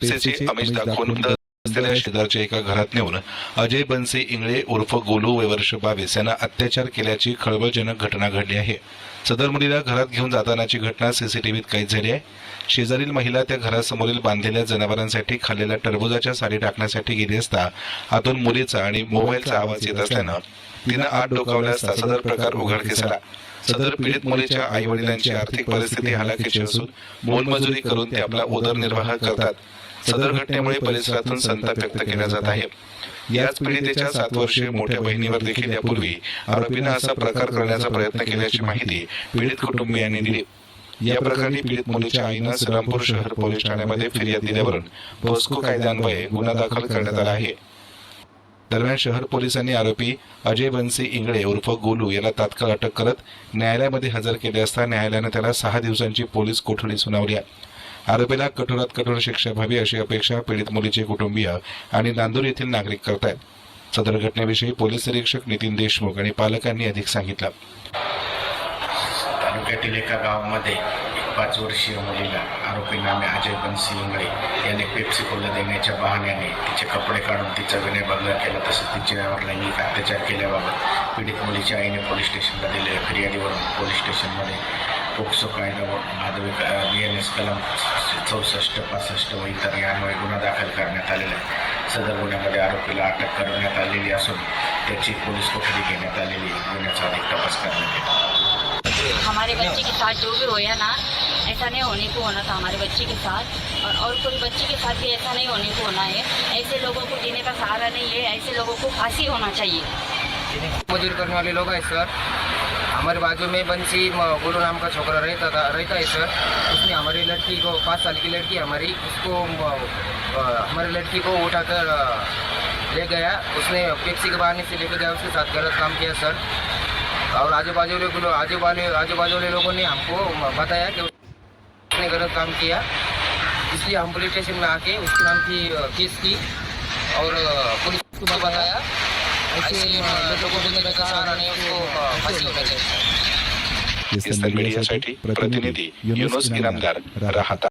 पैसेचे आमिष दाखवून असलेल्या शेजारच्या एका घरात नेऊन अजय बनसे इंगळे उर्फ गोलू वय वर्ष 22 यांना अत्याचार केल्याची खळबळजनक घटना घडली आहे। सदर मुलीला घरात घेऊन जातानाची घटना सीसीटीव्हीत कैद झाली आहे। शेजारील महिला त्या घरासमोरील बांधलेल्या जनावरांसाठी खाल्लेल्या टरबूजाच्या साली टाकण्यासाठी गेली असता आतून मुलीचा आणि मोबाईलचा आवाज येत असल्यानं तिनं आत डोकावला असता सदर प्रकार उघडकीस आला। सदर पीडित मुलीच्या आई वडिलांची आर्थिक परिस्थिती हलाखीची असून मोलमजुरी करून ते आपला उदरनिर्वाह करतात। सदर घटनेमुळे परिसरातून संताप व्यक्त केला जात आहे। याच पीडितेच्या 7 वर्षीय मोठ्या बहिणीवर देखील यापूर्वी आरोपीनं असा प्रकार करण्याचा प्रयत्न केल्याची माहिती पीडित कुटुंबियांनी दिली। या प्रकरणी पीडित मुलीच्या आईनं श्रीरामपूर शहर पोलीस ठाण्यामध्ये फिर्याद दिल्यावरून पोस्को कायद्यान्वये गुन्हा दाखल करण्यात आला आहे। दरम्यान शहर पोलिसांनी आरोपी अजय बनसे इंगळे उर्फ गोलू याला तात्काळ अटक करत न्यायालयामध्ये हजर केले असता न्यायालयानं त्याला 6 दिवसांची पोलीस कोठडी सुनावली आहे। आरोपीला कठोरात कठोर शिक्षा व्हावी अशी अपेक्षा पीडित मुलीचे कुटुंबीय आणि नांदूर येथील नागरिक करतायत। सदर घटनेविषयी पोलीस निरीक्षक नितीन देशमुख आणि पालकांनी अधिक सांगितलं। तालुक्यातील एका गावामध्ये 5 वर्षीय मुलीला आरोपी नामे अजय बनसे इंगळे याने पेप्सी कोला देण्याच्या बहाण्याने तिचे कपडे काढून तिचा विनयभंग केला, तसेच तिच्यावर लैंगिक अत्याचार केल्याबाबत पीडित मुलीच्या आईने पोलीस स्टेशनला दिलेल्या फिर्यादीवरून पोलीस स्टेशनमध्ये पोक्सो कायदा व माधवी BNS कलम 64, 65 व इतर यान्वये गुन्हा दाखल करण्यात आलेला आहे। सदर गुन्ह्यामध्ये आरोपीला अटक करण्यात आलेली असून त्याची पोलीस कोठडी घेण्यात आलेली, गुन्ह्याचा अधिक तपास करण्यात येतो। हमारे बच्चे के साथ जो भी होया ना, ऐसा नहीं होने को होना था हमारे बच्चे के साथ, और कोई बच्चे के साथ भी ऐसा नहीं होने को होना है। ऐसे लोगों को जीने का सहारा नहीं है, ऐसे लोगों को फांसी होना चाहिए। मजदूर करने वाले लोग हैं सर। हमारे बाजू में बंसी गोलू नाम का छोकरा रहता है सर। उसने हमारी लड़की को 5 साल की लड़की हमारी, उसको हमारी लड़की को उठाकर ले गया। उसने पेप्सी के बहाने से लेकर गया, उसके साथ गलत काम किया सर। और आजू बाजू वाले लोगों ने हमको बताया कि उसने गलत काम किया, इसलिए हम पुलिस स्टेशन में आके उसके नाम की केस की और पुलिस को बताया ऐसे लोगों को देने का सहारा नहीं, उसको फांसी होना चाहिए। मीडियासाठी प्रतिनिधी युनुस इनामदार राहता।